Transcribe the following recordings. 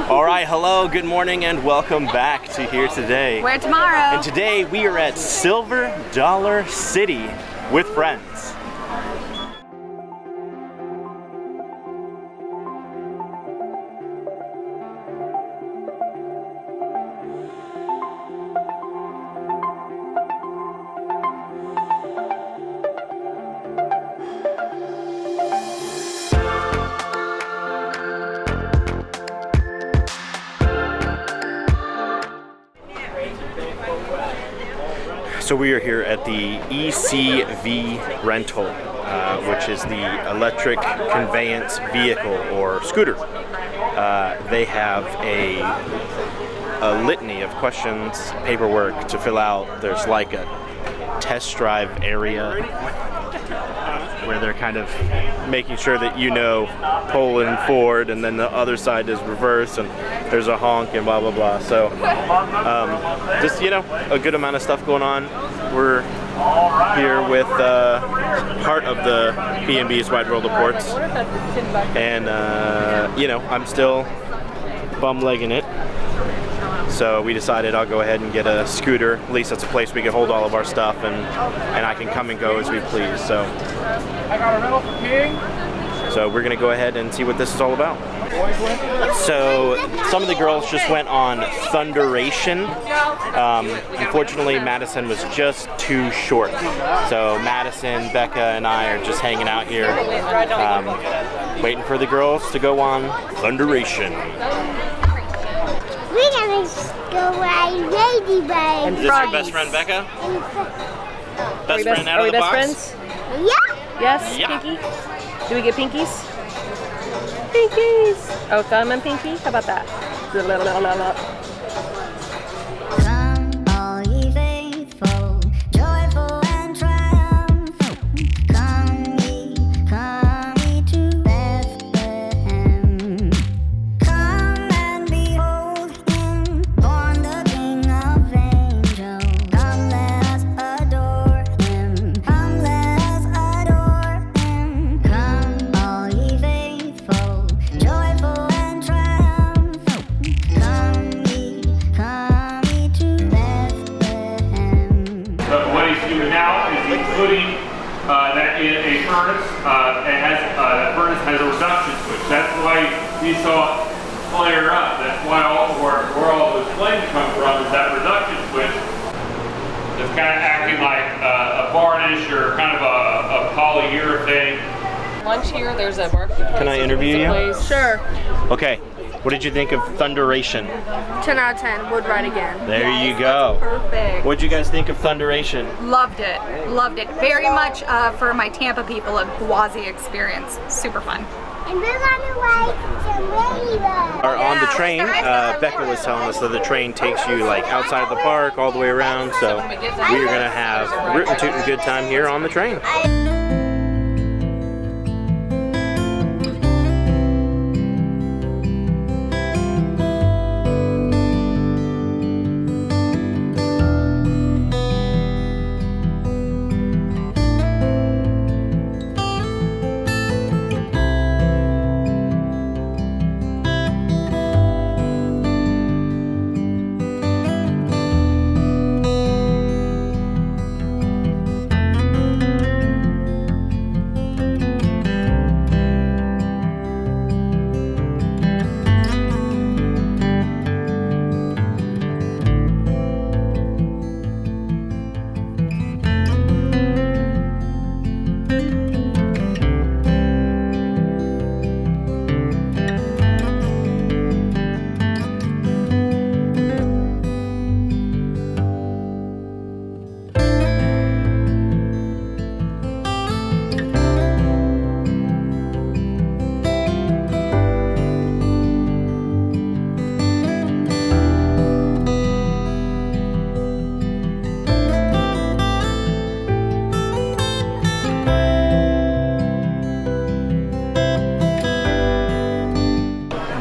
All right, hello, good morning, and welcome back to Here Today. Where tomorrow? And today we are at Silver Dollar City with friends. So we are here at the ECV rental, which is the electric conveyance vehicle or scooter. They have a litany of questions, paperwork to fill out. There's like a test drive area where they're kind of making sure that you know pull and forward, and then the other side is reverse, and there's a honk and blah blah blah. So just, you know, a good amount of stuff going on. We're here with part of the B&B's Wide World of Ports, and you know, I'm still bum-legging it. So we decided I'll go ahead and get a scooter. At least that's a place we can hold all of our stuff, and I can come and go as we please. So I got a rental for King. So we're gonna go ahead and see what this is all about. So some of the girls just went on Thunderation. Unfortunately, Madison was just too short. So Madison, Becca, and I are just hanging out here, waiting for the girls to go on Thunderation. We're gonna go ride Ladybug. Is this your best friend, Becca? Best friend out of the box? Friends? Yeah. Yes, Yeah. Pinky? Do we get pinkies? Pinkies! Oh, thumb and pinky? How about that? Come, all ye faithful, joyful and triumphant. Come ye to Bethlehem. Come and behold him, born the King of angels. Come, let us adore him. Come, let us adore him. Come, all ye faithful, joyful and triumphant. Come ye to Bethlehem. But what he's doing now is he's putting that in a furnace. That furnace has a reduction switch. That's why you saw it flare up. That's why where all those flames come from is that reduction switch. It's kind of acting like a varnish or kind of a polyurethane. Lunch here, there's a barbecue place. Can I interview you? Sure. Okay, what did you think of Thunderation? 10 out of 10, would ride again. There you go. Perfect. What'd you guys think of Thunderation? Loved it. Loved it. Very much for my Tampa people, a Gwazi experience. Super fun. And we're gonna ride some Ladybug. Or on the train, Becca was telling us that the train takes you like outside of the park all the way around, so we are gonna have a rootin' tootin' good time here on the train.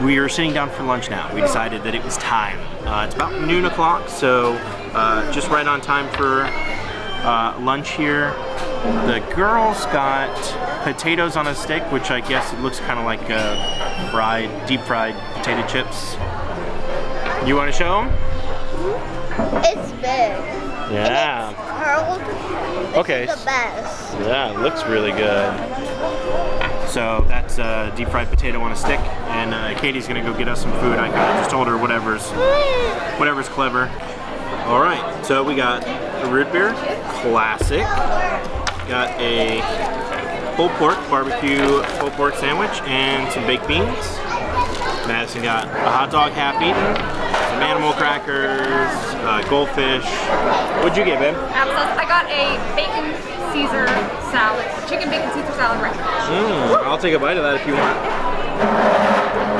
We are sitting down for lunch now. We decided that it was time. It's about noon o'clock, so just right on time for lunch here. The girls got potatoes on a stick, which I guess it looks kind of like deep fried potato chips. You want to show them? It's big. Yeah. Curled. Okay. It's the best. Yeah, it looks really good. So that's deep fried potato on a stick, and Katie's gonna go get us some food. I kind of just told her whatever's clever. All right, so we got a root beer, classic. Got a pulled pork, barbecue pulled pork sandwich, and some baked beans. Madison got a hot dog half eaten, some animal crackers, goldfish. What'd you get, babe? I got a bacon Caesar salad, chicken bacon Caesar salad right now. I'll take a bite of that if you want.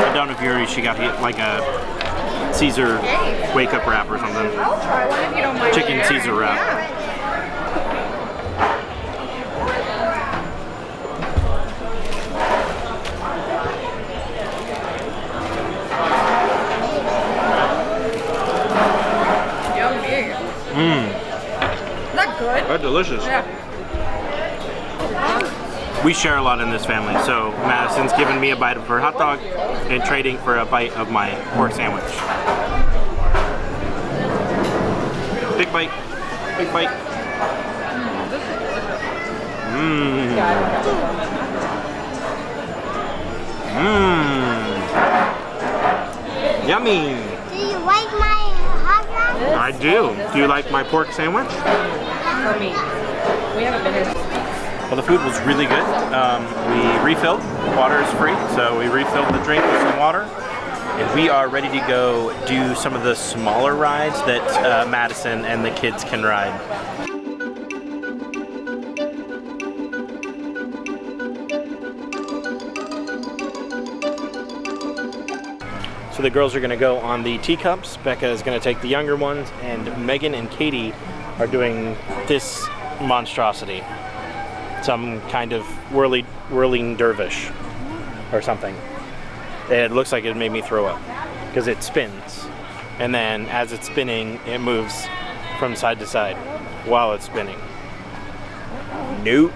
I don't know if you heard she got like a Caesar wake up wrap or something. I'll try one if you don't mind. Chicken Caesar wrap. Is that good? That's delicious. Yeah. We share a lot in this family, so Madison's giving me a bite of her hot dog and trading for a bite of my pork sandwich. Big bite. Big bite. Mmm. Mmm. Yummy. Do you like my hot dog? I do. Do you like my pork sandwich? For me. We haven't been here. Well, the food was really good. We refilled. Water is free, so we refilled the drink with some water. And we are ready to go do some of the smaller rides that Madison and the kids can ride. So the girls are going to go on the teacups. Becca is going to take the younger ones, and Megan and Katie are doing this monstrosity. Some kind of whirling dervish or something. It looks like it made me throw up because it spins, and then as it's spinning it moves from side to side while it's spinning. Nope.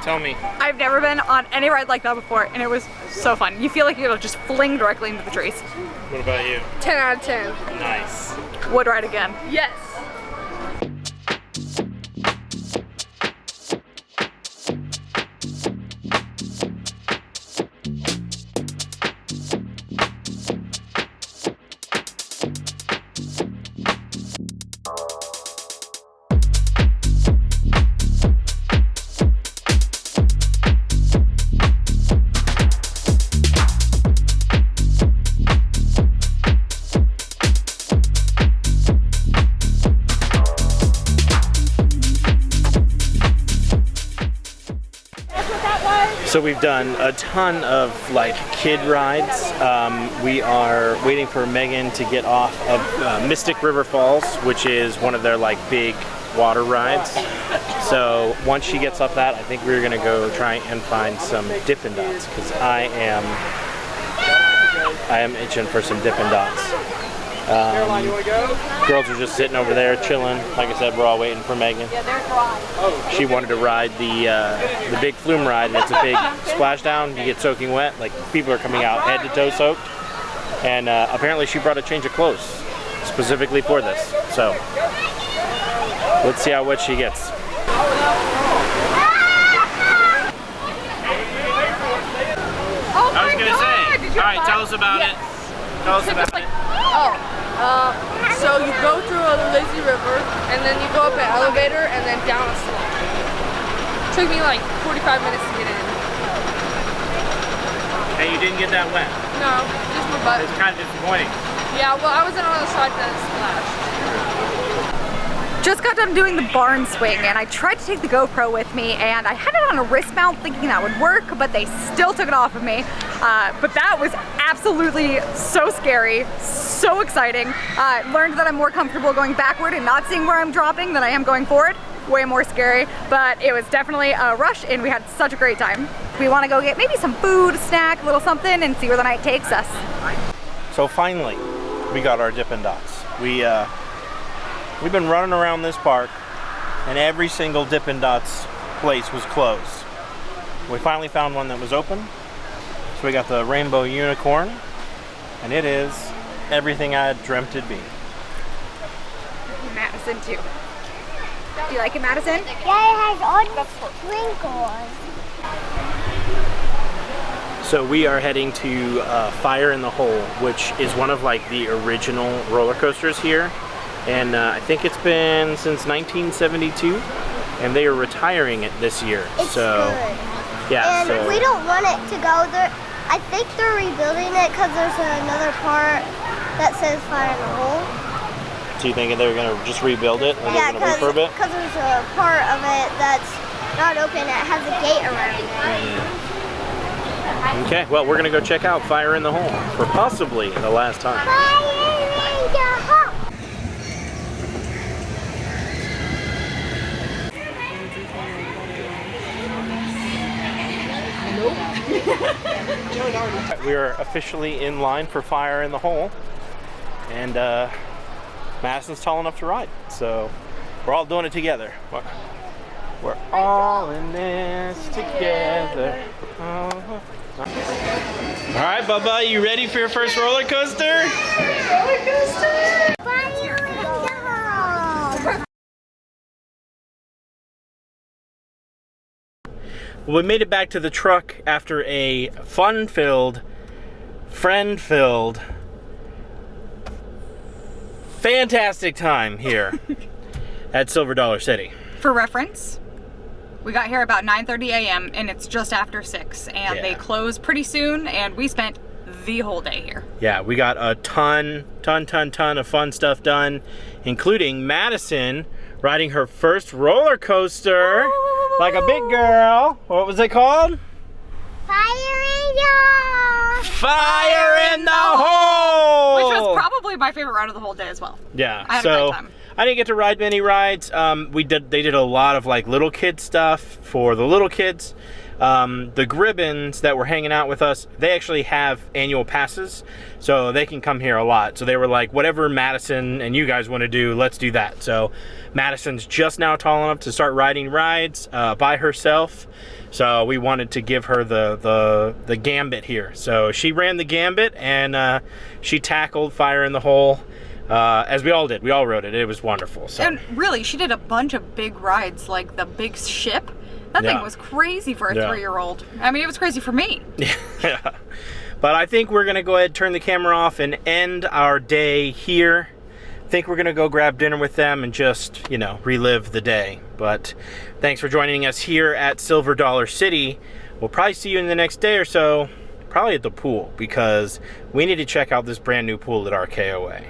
Tell me. I've never been on any ride like that before, and it was so fun. You feel like you'll just fling directly into the trees. What about you? 10 out of 10. Nice. Would ride again. Yes. So we've done a ton of like kid rides. We are waiting for Megan to get off of Mystic River Falls, which is one of their like big water rides. So once she gets off that, I think we're gonna go try and find some Dippin' Dots because I am itching for some Dippin' Dots. Girls are just sitting over there chilling. Like I said, we're all waiting for Megan. She wanted to ride the big flume ride, and it's a big splashdown. You get soaking wet. Like people are coming out head to toe soaked. And apparently she brought a change of clothes specifically for this. So let's see how wet she gets. Oh I was gonna say, all right, tell us about it. Tell us about it. So you go through a lazy river, and then you go up an elevator, and then down a slope. Took me like 45 minutes to get in. And you didn't get that wet. No, just my butt. It's kind of disappointing. Yeah, well, I was on the other side that splashed. Just got done doing the barn swing, and I tried to take the GoPro with me, and I had it on a wrist mount thinking that would work, but they still took it off of me. But that was absolutely so scary, so exciting. Learned that I'm more comfortable going backward and not seeing where I'm dropping than I am going forward. Way more scary, but it was definitely a rush, and we had such a great time. We want to go get maybe some food, snack, a little something, and see where the night takes us. So finally, we got our Dippin' Dots. We've been running around this park, and every single Dippin' Dots place was closed. We finally found one that was open. So we got the Rainbow Unicorn, and it is everything I had dreamt it'd be. Madison too. Do you like it, Madison? Yeah, it has all the sprinkles. So we are heading to Fire in the Hole, which is one of like the original roller coasters here. And I think it's been since 1972, and they are retiring it this year. It's so good. yeah, And so we don't want it to go there. I think they're rebuilding it because there's another part that says Fire in the Hole. do you think they're gonna just rebuild it? Or Yeah, they're gonna refurb it? because there's a part of it that's not open. It has a gate around it. Okay, well we're gonna go check out Fire in the Hole for possibly the last time. Fire in the Hole. We are officially in line for Fire in the Hole, and Madison's tall enough to ride, so we're all doing it together. We're all in this together. All right, Bubba, you ready for your first roller coaster? Fire in the Hole. Well, we made it back to the truck after a fun-filled, friend-filled, fantastic time here at Silver Dollar City. For reference, we got here about 9:30 a.m. and it's just after 6, and Yeah. they close pretty soon, and we spent the whole day here. Yeah, we got a ton of fun stuff done, including Madison riding her first roller coaster like a big girl. What was it called? Fire in the Hole. Fire in the Hole! Which was probably my favorite ride of the whole day as well. Yeah, I had a so great time. I didn't get to ride many rides. They did a lot of like little kid stuff for the little kids. The Gribbons that were hanging out with us, they actually have annual passes, so they can come here a lot. So they were like, whatever Madison and you guys want to do, let's do that. So Madison's just now tall enough to start riding rides by herself. So we wanted to give her the gambit here. So she ran the gambit, and she tackled Fire in the Hole, as we all did. We all rode it. It was wonderful. So. And really, she did a bunch of big rides, like the big ship. That thing was crazy for a 3-year-old. I mean, it was crazy for me. Yeah. But I think we're going to go ahead and turn the camera off and end our day here. I think we're going to go grab dinner with them and just, relive the day. But thanks for joining us here at Silver Dollar City. We'll probably see you in the next day or so, probably at the pool, because we need to check out this brand new pool at RKOA.